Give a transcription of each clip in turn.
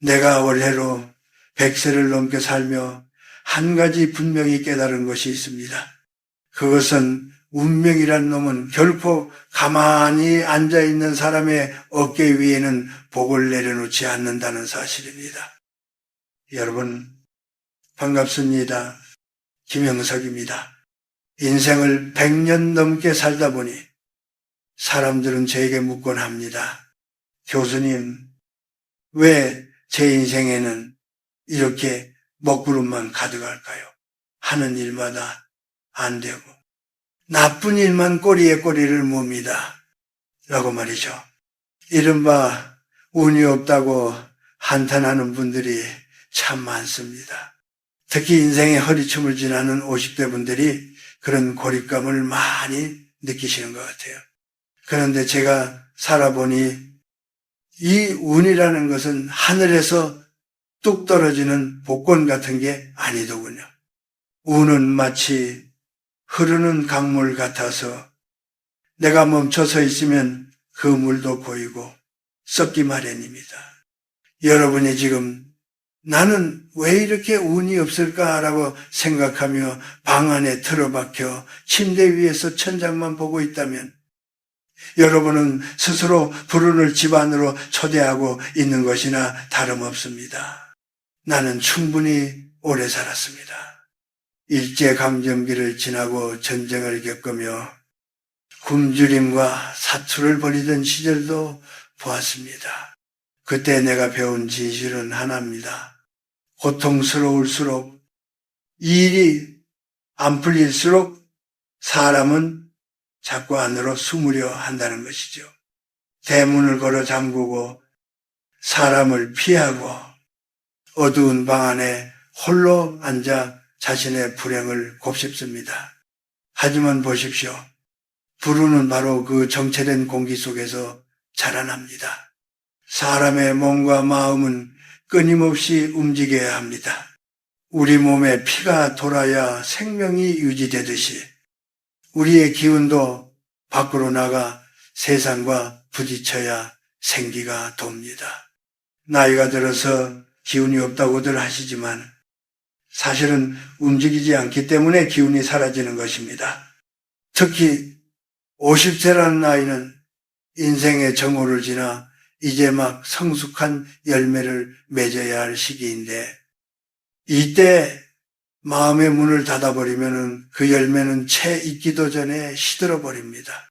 내가 올해로 100세를 넘게 살며 한 가지 분명히 깨달은 것이 있습니다. 그것은 운명이란 놈은 결코 가만히 앉아있는 사람의 어깨 위에는 복을 내려놓지 않는다는 사실입니다. 여러분, 반갑습니다. 김영석입니다. 인생을 100년 넘게 살다 보니 사람들은 저에게 묻곤 합니다. 교수님, 왜 제 인생에는 이렇게 먹구름만 가득할까요? 하는 일마다 안 되고 나쁜 일만 꼬리에 꼬리를 묵니다. 라고 말이죠. 이른바 운이 없다고 한탄하는 분들이 참 많습니다. 특히 인생의 허리춤을 지나는 50대 분들이 그런 고립감을 많이 느끼시는 것 같아요. 그런데 제가 살아보니 이 운이라는 것은 하늘에서 뚝 떨어지는 복권 같은 게 아니더군요. 운은 마치 흐르는 강물 같아서 내가 멈춰서 있으면 그 물도 고이고 썩기 마련입니다. 여러분이 지금 나는 왜 이렇게 운이 없을까라고 생각하며 방 안에 틀어박혀 침대 위에서 천장만 보고 있다면 여러분은 스스로 불운을 집안으로 초대하고 있는 것이나 다름없습니다. 나는 충분히 오래 살았습니다. 일제강점기를 지나고 전쟁을 겪으며 굶주림과 사투를 벌이던 시절도 보았습니다. 그때 내가 배운 진실은 하나입니다. 고통스러울수록 일이 안 풀릴수록 사람은 자꾸 안으로 숨으려 한다는 것이죠. 대문을 걸어 잠그고 사람을 피하고 어두운 방 안에 홀로 앉아 자신의 불행을 곱씹습니다. 하지만 보십시오. 불운은 바로 그 정체된 공기 속에서 자라납니다. 사람의 몸과 마음은 끊임없이 움직여야 합니다. 우리 몸에 피가 돌아야 생명이 유지되듯이 우리의 기운도 밖으로 나가 세상과 부딪혀야 생기가 돕니다. 나이가 들어서 기운이 없다고들 하시지만 사실은 움직이지 않기 때문에 기운이 사라지는 것입니다. 특히 50세라는 나이는 인생의 정오를 지나 이제 막 성숙한 열매를 맺어야 할 시기인데 이때 마음의 문을 닫아버리면 그 열매는 채 익기도 전에 시들어버립니다.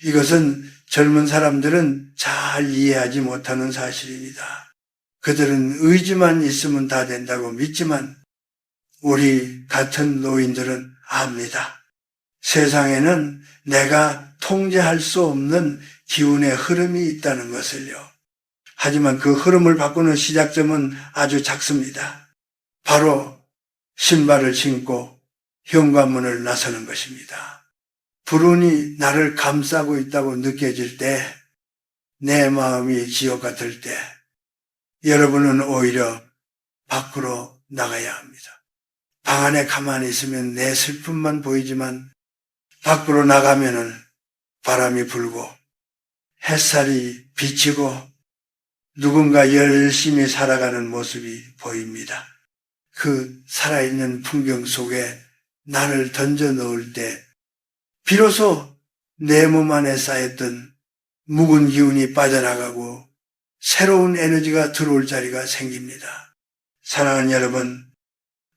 이것은 젊은 사람들은 잘 이해하지 못하는 사실입니다. 그들은 의지만 있으면 다 된다고 믿지만 우리 같은 노인들은 압니다. 세상에는 내가 통제할 수 없는 기운의 흐름이 있다는 것을요. 하지만 그 흐름을 바꾸는 시작점은 아주 작습니다. 바로 신발을 신고 현관문을 나서는 것입니다. 불운이 나를 감싸고 있다고 느껴질 때, 내 마음이 지옥 같을 때 여러분은 오히려 밖으로 나가야 합니다. 방 안에 가만히 있으면 내 슬픔만 보이지만 밖으로 나가면은 바람이 불고 햇살이 비치고 누군가 열심히 살아가는 모습이 보입니다. 그 살아있는 풍경 속에 나를 던져 넣을 때 비로소 내 몸 안에 쌓였던 묵은 기운이 빠져나가고 새로운 에너지가 들어올 자리가 생깁니다. 사랑하는 여러분,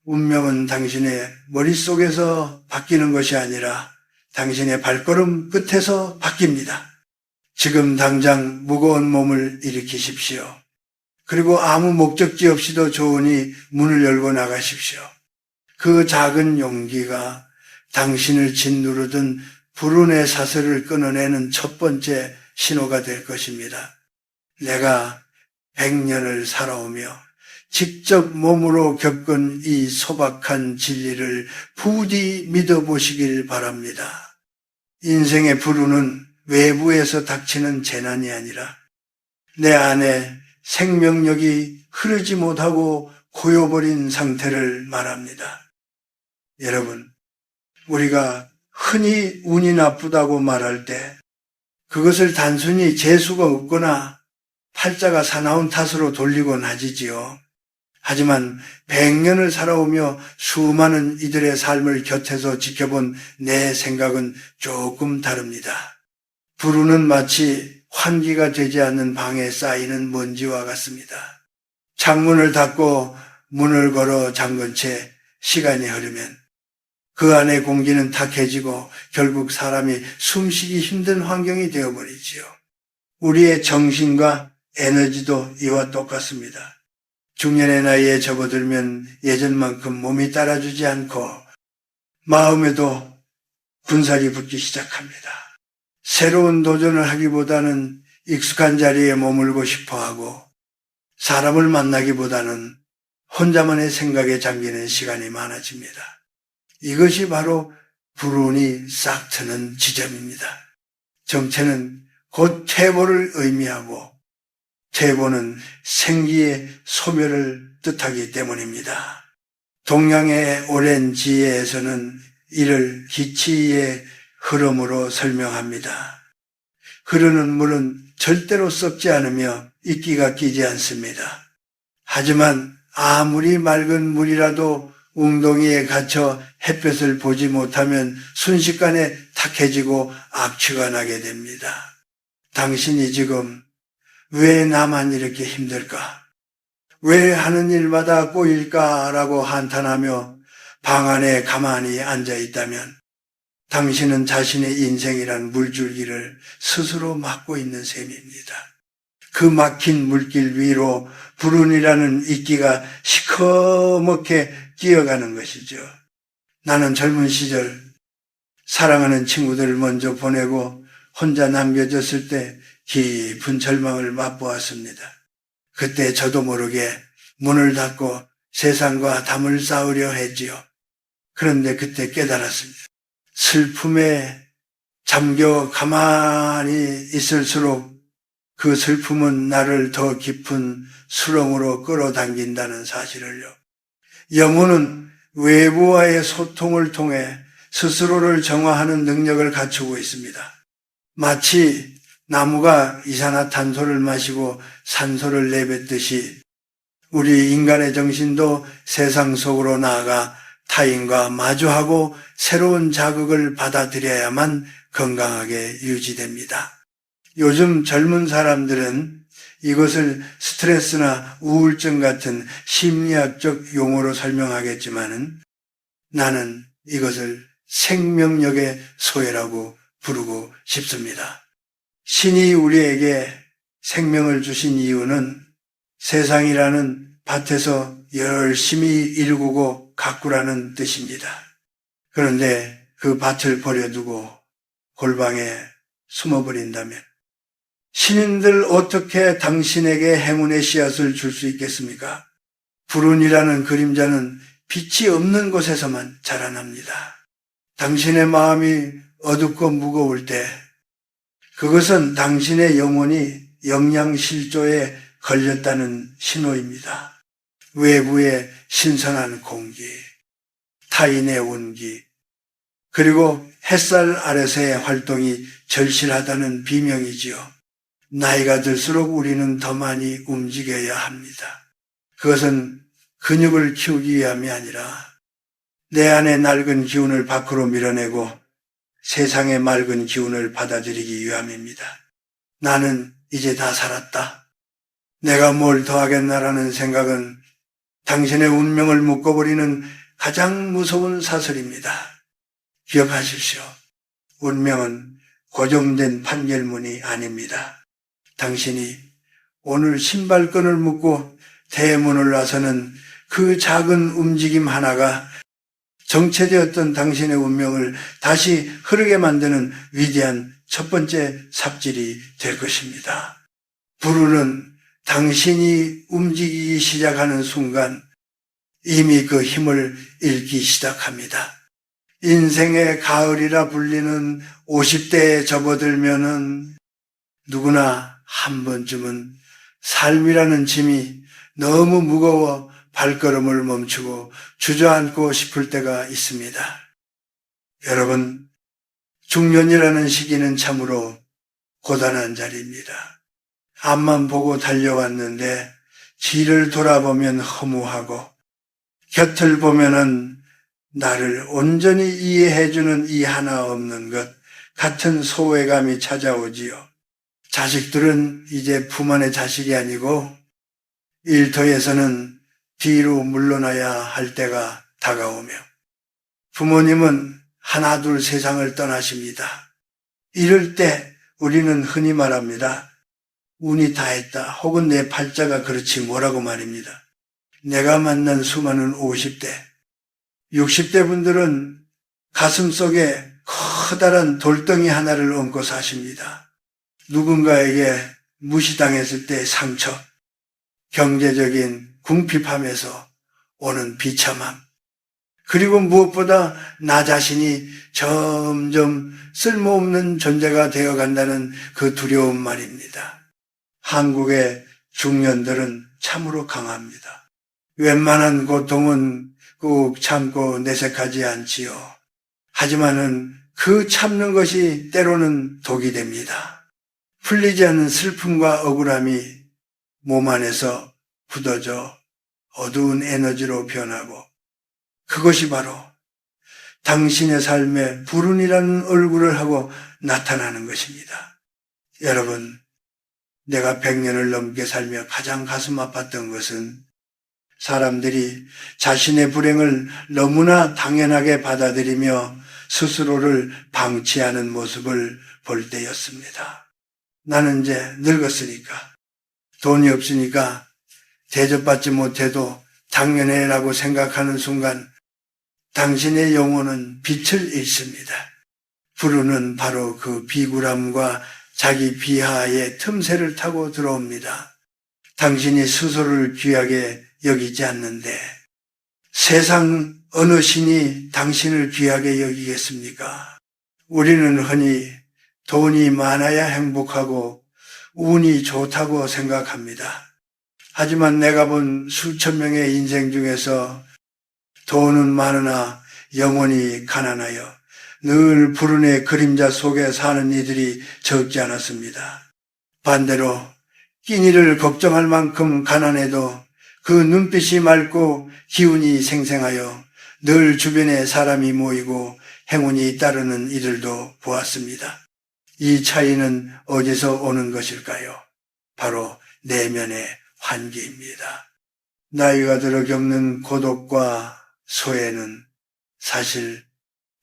운명은 당신의 머릿속에서 바뀌는 것이 아니라 당신의 발걸음 끝에서 바뀝니다. 지금 당장 무거운 몸을 일으키십시오. 그리고 아무 목적지 없이도 좋으니 문을 열고 나가십시오. 그 작은 용기가 당신을 짓누르던 불운의 사슬을 끊어내는 첫 번째 신호가 될 것입니다. 내가 100년을 살아오며 직접 몸으로 겪은 이 소박한 진리를 부디 믿어보시길 바랍니다. 인생의 불운은 외부에서 닥치는 재난이 아니라 내 안에 생명력이 흐르지 못하고 고여버린 상태를 말합니다. 여러분, 우리가 흔히 운이 나쁘다고 말할 때 그것을 단순히 재수가 없거나 팔자가 사나운 탓으로 돌리곤 하지요. 하지만 100년을 살아오며 수많은 이들의 삶을 곁에서 지켜본 내 생각은 조금 다릅니다. 불운은 마치 환기가 되지 않는 방에 쌓이는 먼지와 같습니다. 창문을 닫고 문을 걸어 잠근 채 시간이 흐르면 그 안의 공기는 탁해지고 결국 사람이 숨쉬기 힘든 환경이 되어버리지요. 우리의 정신과 에너지도 이와 똑같습니다. 중년의 나이에 접어들면 예전만큼 몸이 따라주지 않고 마음에도 군살이 붙기 시작합니다. 새로운 도전을 하기보다는 익숙한 자리에 머물고 싶어하고 사람을 만나기보다는 혼자만의 생각에 잠기는 시간이 많아집니다. 이것이 바로 불운이 싹 트는 지점입니다. 정체는 곧 퇴보를 의미하고 퇴보는 생기의 소멸을 뜻하기 때문입니다. 동양의 오랜 지혜에서는 이를 기치의 흐름으로 설명합니다. 흐르는 물은 절대로 썩지 않으며 이끼가 끼지 않습니다. 하지만 아무리 맑은 물이라도 웅덩이에 갇혀 햇볕을 보지 못하면 순식간에 탁해지고 악취가 나게 됩니다. 당신이 지금 왜 나만 이렇게 힘들까? 왜 하는 일마다 꼬일까라고 한탄하며 방 안에 가만히 앉아 있다면 당신은 자신의 인생이란 물줄기를 스스로 막고 있는 셈입니다. 그 막힌 물길 위로 불운이라는 이끼가 시커멓게 끼어가는 것이죠. 나는 젊은 시절 사랑하는 친구들을 먼저 보내고 혼자 남겨졌을 때 깊은 절망을 맛보았습니다. 그때 저도 모르게 문을 닫고 세상과 담을 쌓으려 했지요. 그런데 그때 깨달았습니다. 슬픔에 잠겨 가만히 있을수록 그 슬픔은 나를 더 깊은 수렁으로 끌어당긴다는 사실을요. 영혼은 외부와의 소통을 통해 스스로를 정화하는 능력을 갖추고 있습니다. 마치 나무가 이산화탄소를 마시고 산소를 내뱉듯이 우리 인간의 정신도 세상 속으로 나아가 타인과 마주하고 새로운 자극을 받아들여야만 건강하게 유지됩니다. 요즘 젊은 사람들은 이것을 스트레스나 우울증 같은 심리학적 용어로 설명하겠지만은 나는 이것을 생명력의 소외라고 부르고 싶습니다. 신이 우리에게 생명을 주신 이유는 세상이라는 밭에서 열심히 일구고 가꾸라는 뜻입니다. 그런데 그 밭을 버려두고 골방에 숨어버린다면 신인들 어떻게 당신에게 행운의 씨앗을 줄 수 있겠습니까? 불운이라는 그림자는 빛이 없는 곳에서만 자라납니다. 당신의 마음이 어둡고 무거울 때 그것은 당신의 영혼이 영양실조에 걸렸다는 신호입니다. 외부의 신선한 공기, 타인의 온기, 그리고 햇살 아래서의 활동이 절실하다는 비명이지요. 나이가 들수록 우리는 더 많이 움직여야 합니다. 그것은 근육을 키우기 위함이 아니라 내 안의 낡은 기운을 밖으로 밀어내고 세상의 맑은 기운을 받아들이기 위함입니다. 나는 이제 다 살았다. 내가 뭘 더 하겠나라는 생각은 당신의 운명을 묶어버리는 가장 무서운 사슬입니다. 기억하십시오. 운명은 고정된 판결문이 아닙니다. 당신이 오늘 신발끈을 묶고 대문을 나서는 그 작은 움직임 하나가 정체되었던 당신의 운명을 다시 흐르게 만드는 위대한 첫 번째 삽질이 될 것입니다. 불운은 당신이 움직이기 시작하는 순간 이미 그 힘을 잃기 시작합니다. 인생의 가을이라 불리는 50대에 접어들면은 누구나 한 번쯤은 삶이라는 짐이 너무 무거워 발걸음을 멈추고 주저앉고 싶을 때가 있습니다. 여러분, 중년이라는 시기는 참으로 고단한 자리입니다. 앞만 보고 달려왔는데 뒤를 돌아보면 허무하고 곁을 보면은 나를 온전히 이해해주는 이 하나 없는 것 같은 소외감이 찾아오지요. 자식들은 이제 품 안의 자식이 아니고 일터에서는 뒤로 물러나야 할 때가 다가오며 부모님은 하나둘 세상을 떠나십니다. 이럴 때 우리는 흔히 말합니다. 운이 다했다. 혹은 내 팔자가 그렇지 뭐라고 말입니다. 내가 만난 수많은 50대, 60대 분들은 가슴 속에 커다란 돌덩이 하나를 얹고 사십니다. 누군가에게 무시당했을 때 상처, 경제적인 궁핍함에서 오는 비참함, 그리고 무엇보다 나 자신이 점점 쓸모없는 존재가 되어간다는 그 두려움 말입니다. 한국의 중년들은 참으로 강합니다. 웬만한 고통은 꾹 참고 내색하지 않지요. 하지만은 그 참는 것이 때로는 독이 됩니다. 풀리지 않는 슬픔과 억울함이 몸 안에서 굳어져 어두운 에너지로 변하고 그것이 바로 당신의 삶에 불운이라는 얼굴을 하고 나타나는 것입니다. 여러분, 내가 100년을 넘게 살며 가장 가슴 아팠던 것은 사람들이 자신의 불행을 너무나 당연하게 받아들이며 스스로를 방치하는 모습을 볼 때였습니다. 나는 이제 늙었으니까, 돈이 없으니까 대접받지 못해도 당연해라고 생각하는 순간 당신의 영혼은 빛을 잃습니다. 불운은 바로 그 비굴함과 자기 비하의 틈새를 타고 들어옵니다. 당신이 스스로를 귀하게 여기지 않는데 세상 어느 신이 당신을 귀하게 여기겠습니까? 우리는 흔히 돈이 많아야 행복하고 운이 좋다고 생각합니다. 하지만 내가 본 수천 명의 인생 중에서 돈은 많으나 영혼이 가난하여 늘 불운의 그림자 속에 사는 이들이 적지 않았습니다. 반대로 끼니를 걱정할 만큼 가난해도 그 눈빛이 맑고 기운이 생생하여 늘 주변에 사람이 모이고 행운이 따르는 이들도 보았습니다. 이 차이는 어디서 오는 것일까요? 바로 내면의 환기입니다. 나이가 들어 겪는 고독과 소외는 사실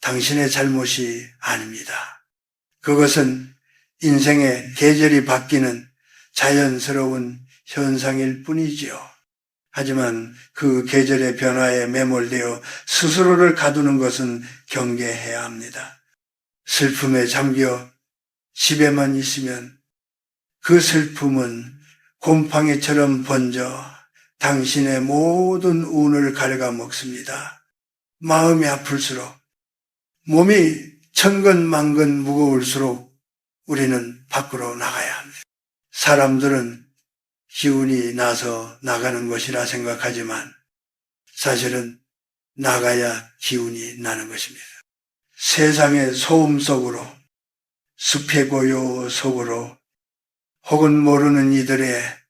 당신의 잘못이 아닙니다. 그것은 인생의 계절이 바뀌는 자연스러운 현상일 뿐이지요. 하지만 그 계절의 변화에 매몰되어 스스로를 가두는 것은 경계해야 합니다. 슬픔에 잠겨 집에만 있으면 그 슬픔은 곰팡이처럼 번져 당신의 모든 운을 갉아먹습니다. 마음이 아플수록, 몸이 천근만근 무거울수록 우리는 밖으로 나가야 합니다. 사람들은 기운이 나서 나가는 것이라 생각하지만 사실은 나가야 기운이 나는 것입니다. 세상의 소음 속으로, 숲의 고요 속으로, 혹은 모르는 이들의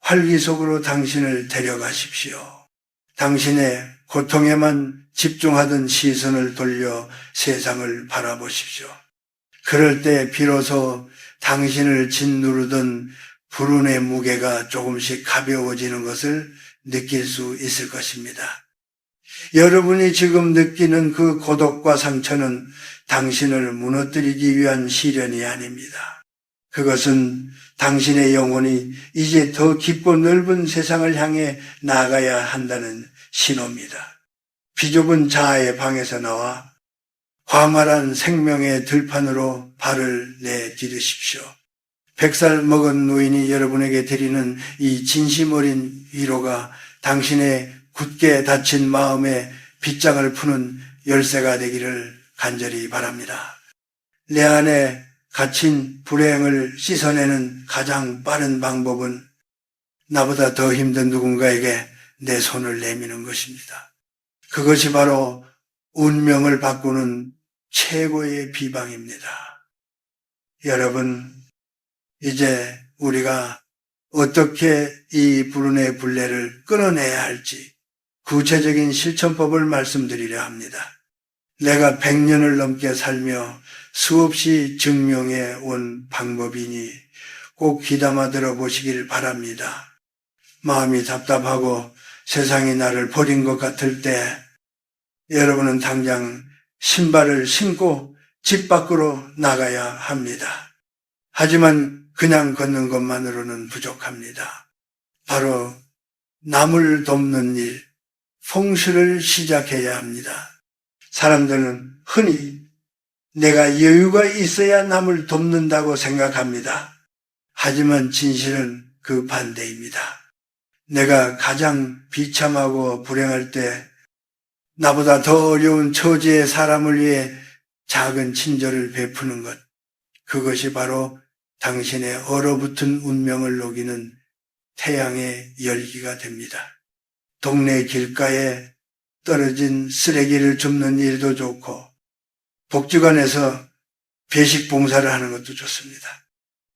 활기 속으로 당신을 데려가십시오. 당신의 고통에만 집중하던 시선을 돌려 세상을 바라보십시오. 그럴 때 비로소 당신을 짓누르던 불운의 무게가 조금씩 가벼워지는 것을 느낄 수 있을 것입니다. 여러분이 지금 느끼는 그 고독과 상처는 당신을 무너뜨리기 위한 시련이 아닙니다. 그것은 당신의 영혼이 이제 더 깊고 넓은 세상을 향해 나아가야 한다는 신호입니다. 비좁은 자아의 방에서 나와 광활한 생명의 들판으로 발을 내디디십시오. 100살 먹은 노인이 여러분에게 드리는 이 진심 어린 위로가 당신의 굳게 닫힌 마음에 빗장을 푸는 열쇠가 되기를 간절히 바랍니다. 내 안에 갇힌 불행을 씻어내는 가장 빠른 방법은 나보다 더 힘든 누군가에게 내 손을 내미는 것입니다. 그것이 바로 운명을 바꾸는 최고의 비방입니다. 여러분, 이제 우리가 어떻게 이 불운의 불례를 끊어내야 할지 구체적인 실천법을 말씀드리려 합니다. 내가 100년을 넘게 살며 수없이 증명해 온 방법이니 꼭 귀담아 들어보시길 바랍니다. 마음이 답답하고 세상이 나를 버린 것 같을 때 여러분은 당장 신발을 신고 집 밖으로 나가야 합니다. 하지만 그냥 걷는 것만으로는 부족합니다. 바로 남을 돕는 일,奉仕를 시작해야 합니다. 사람들은 흔히 내가 여유가 있어야 남을 돕는다고 생각합니다. 하지만 진실은 그 반대입니다. 내가 가장 비참하고 불행할 때 나보다 더 어려운 처지의 사람을 위해 작은 친절을 베푸는 것, 그것이 바로 당신의 얼어붙은 운명을 녹이는 태양의 열기가 됩니다. 동네 길가에 떨어진 쓰레기를 줍는 일도 좋고 복지관에서 배식 봉사를 하는 것도 좋습니다.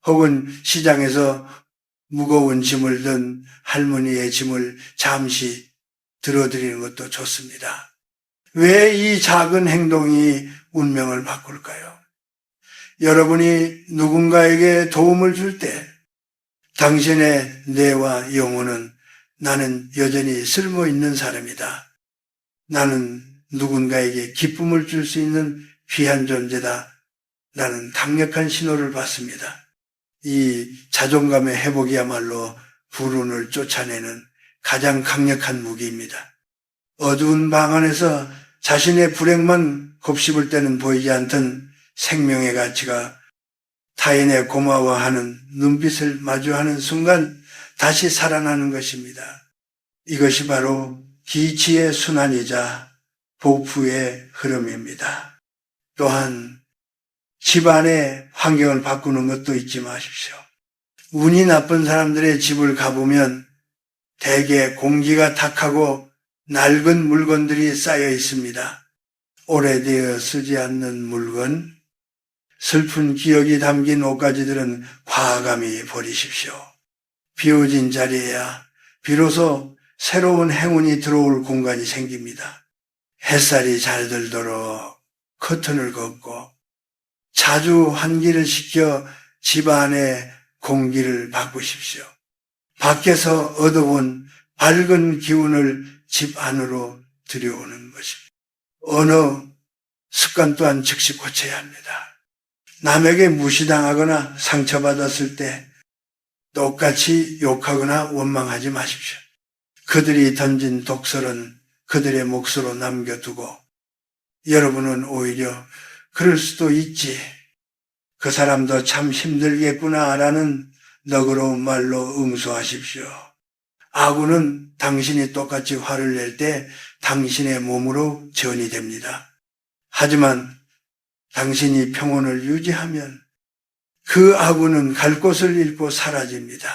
혹은 시장에서 무거운 짐을 든 할머니의 짐을 잠시 들어드리는 것도 좋습니다. 왜 이 작은 행동이 운명을 바꿀까요? 여러분이 누군가에게 도움을 줄 때 당신의 뇌와 영혼은 나는 여전히 쓸모 있는 사람이다. 나는 누군가에게 기쁨을 줄 수 있는 귀한 존재다. 라는 강력한 신호를 받습니다. 이 자존감의 회복이야말로 불운을 쫓아내는 가장 강력한 무기입니다. 어두운 방 안에서 자신의 불행만 곱씹을 때는 보이지 않던 생명의 가치가 타인의 고마워하는 눈빛을 마주하는 순간 다시 살아나는 것입니다. 이것이 바로 기치의 순환이자 복부의 흐름입니다. 또한 집안의 환경을 바꾸는 것도 잊지 마십시오. 운이 나쁜 사람들의 집을 가보면 대개 공기가 탁하고 낡은 물건들이 쌓여 있습니다. 오래되어 쓰지 않는 물건, 슬픈 기억이 담긴 옷가지들은 과감히 버리십시오. 비워진 자리에야 비로소 새로운 행운이 들어올 공간이 생깁니다. 햇살이 잘 들도록 커튼을 걷고 자주 환기를 시켜 집 안의 공기를 바꾸십시오. 밖에서 얻어온 밝은 기운을 집 안으로 들여오는 것입니다. 언어 습관 또한 즉시 고쳐야 합니다. 남에게 무시당하거나 상처받았을 때 똑같이 욕하거나 원망하지 마십시오. 그들이 던진 독설은 그들의 몫으로 남겨두고 여러분은 오히려 그럴 수도 있지, 그 사람도 참 힘들겠구나라는 너그러운 말로 응수하십시오. 아군은 당신이 똑같이 화를 낼 때 당신의 몸으로 전이 됩니다. 하지만 당신이 평온을 유지하면 그 아군은 갈 곳을 잃고 사라집니다.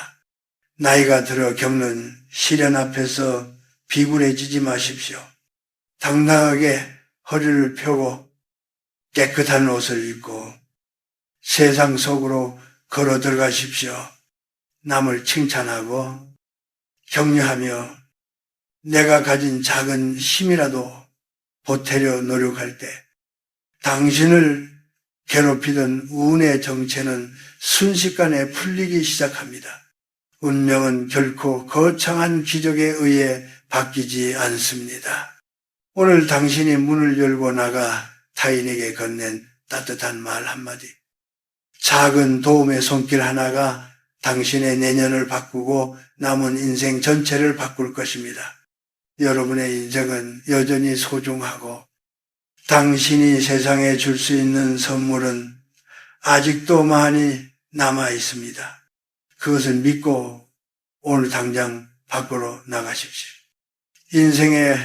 나이가 들어 겪는 시련 앞에서 비굴해지지 마십시오. 당당하게 허리를 펴고 깨끗한 옷을 입고 세상 속으로 걸어 들어가십시오. 남을 칭찬하고 격려하며 내가 가진 작은 힘이라도 보태려 노력할 때 당신을 괴롭히던 운의 정체는 순식간에 풀리기 시작합니다. 운명은 결코 거창한 기적에 의해 바뀌지 않습니다. 오늘 당신이 문을 열고 나가 타인에게 건넨 따뜻한 말 한마디, 작은 도움의 손길 하나가 당신의 내년을 바꾸고 남은 인생 전체를 바꿀 것입니다. 여러분의 인생은 여전히 소중하고 당신이 세상에 줄 수 있는 선물은 아직도 많이 남아 있습니다. 그것을 믿고 오늘 당장 밖으로 나가십시오. 인생의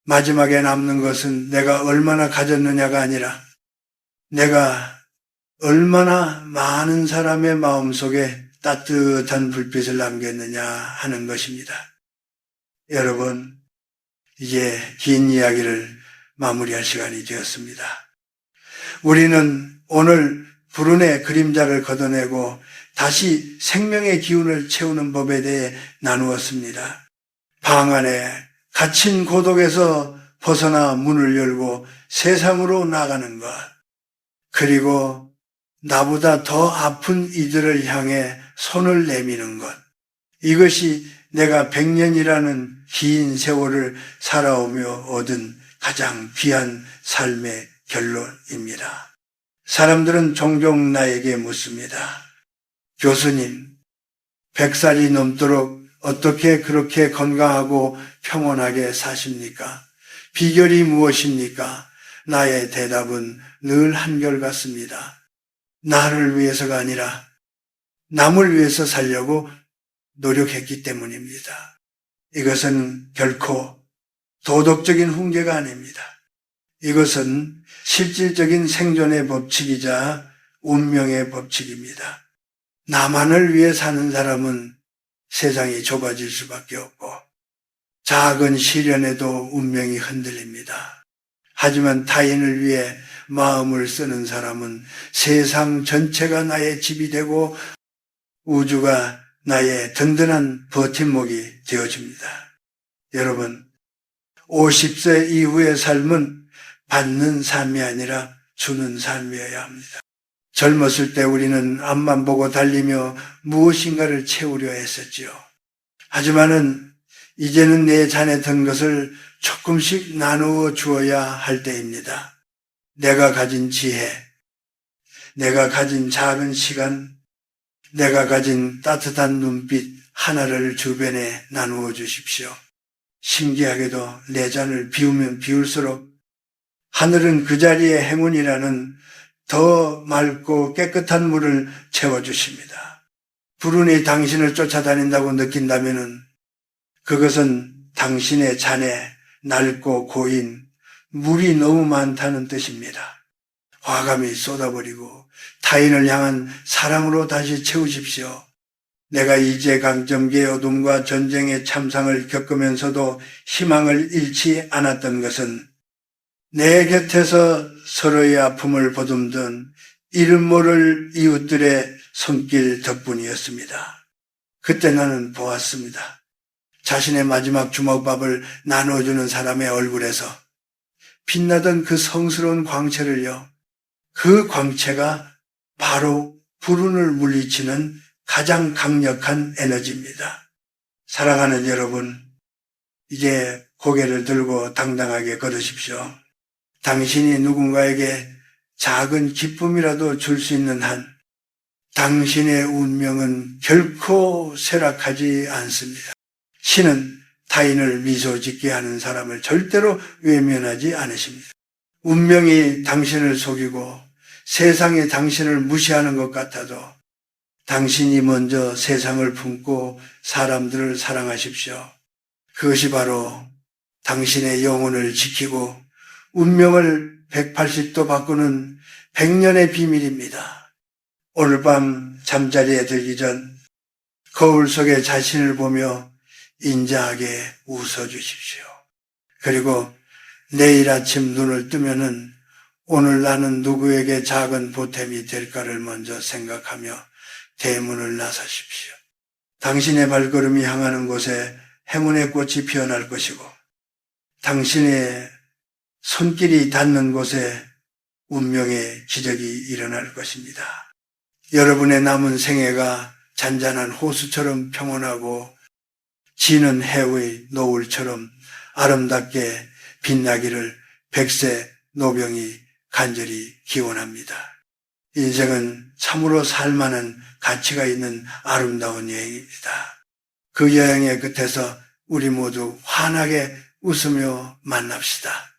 마지막에 남는 것은 내가 얼마나 가졌느냐가 아니라 내가 얼마나 많은 사람의 마음속에 따뜻한 불빛을 남겼느냐 하는 것입니다. 여러분, 이제 긴 이야기를 마무리할 시간이 되었습니다. 우리는 오늘 불운의 그림자를 걷어내고 다시 생명의 기운을 채우는 법에 대해 나누었습니다. 방 안에 갇힌 고독에서 벗어나 문을 열고 세상으로 나가는 것, 그리고 나보다 더 아픈 이들을 향해 손을 내미는 것, 이것이 내가 100년이라는 긴 세월을 살아오며 얻은 가장 귀한 삶의 결론입니다. 사람들은 종종 나에게 묻습니다. 교수님, 100살이 넘도록 어떻게 그렇게 건강하고 평온하게 사십니까? 비결이 무엇입니까? 나의 대답은 늘 한결같습니다. 나를 위해서가 아니라 남을 위해서 살려고 노력했기 때문입니다. 이것은 결코 도덕적인 훈계가 아닙니다. 이것은 실질적인 생존의 법칙이자 운명의 법칙입니다. 나만을 위해 사는 사람은 세상이 좁아질 수밖에 없고 작은 시련에도 운명이 흔들립니다. 하지만 타인을 위해 마음을 쓰는 사람은 세상 전체가 나의 집이 되고 우주가 나의 든든한 버팀목이 되어줍니다. 여러분, 50세 이후의 삶은 받는 삶이 아니라 주는 삶이어야 합니다. 젊었을 때 우리는 앞만 보고 달리며 무엇인가를 채우려 했었지요. 하지만은 이제는 내 잔에 든 것을 조금씩 나누어 주어야 할 때입니다. 내가 가진 지혜, 내가 가진 작은 시간, 내가 가진 따뜻한 눈빛 하나를 주변에 나누어 주십시오. 신기하게도 내 잔을 비우면 비울수록 하늘은 그 자리에 행운이라는 더 맑고 깨끗한 물을 채워주십니다. 불운이 당신을 쫓아다닌다고 느낀다면 그것은 당신의 잔에 낡고 고인 물이 너무 많다는 뜻입니다. 화감이 쏟아버리고 타인을 향한 사랑으로 다시 채우십시오. 내가 일제강점기의 어둠과 전쟁의 참상을 겪으면서도 희망을 잃지 않았던 것은 내 곁에서 서로의 아픔을 보듬던 이름 모를 이웃들의 손길 덕분이었습니다. 그때 나는 보았습니다. 자신의 마지막 주먹밥을 나눠주는 사람의 얼굴에서 빛나던 그 성스러운 광채를요, 그 광채가 바로 불운을 물리치는 가장 강력한 에너지입니다. 사랑하는 여러분, 이제 고개를 들고 당당하게 걸으십시오. 당신이 누군가에게 작은 기쁨이라도 줄 수 있는 한 당신의 운명은 결코 쇠락하지 않습니다. 신은 타인을 미소 짓게 하는 사람을 절대로 외면하지 않으십니다. 운명이 당신을 속이고 세상이 당신을 무시하는 것 같아도 당신이 먼저 세상을 품고 사람들을 사랑하십시오. 그것이 바로 당신의 영혼을 지키고 운명을 180도 바꾸는 100년의 비밀입니다. 오늘 밤 잠자리에 들기 전 거울 속에 자신을 보며 인자하게 웃어주십시오. 그리고 내일 아침 눈을 뜨면은 오늘 나는 누구에게 작은 보탬이 될까를 먼저 생각하며 대문을 나서십시오. 당신의 발걸음이 향하는 곳에 행운의 꽃이 피어날 것이고 당신의 손길이 닿는 곳에 운명의 기적이 일어날 것입니다. 여러분의 남은 생애가 잔잔한 호수처럼 평온하고 지는 해의 노을처럼 아름답게 빛나기를 백세 노병이 간절히 기원합니다. 인생은 참으로 살만한 가치가 있는 아름다운 여행입니다. 그 여행의 끝에서 우리 모두 환하게 웃으며 만납시다.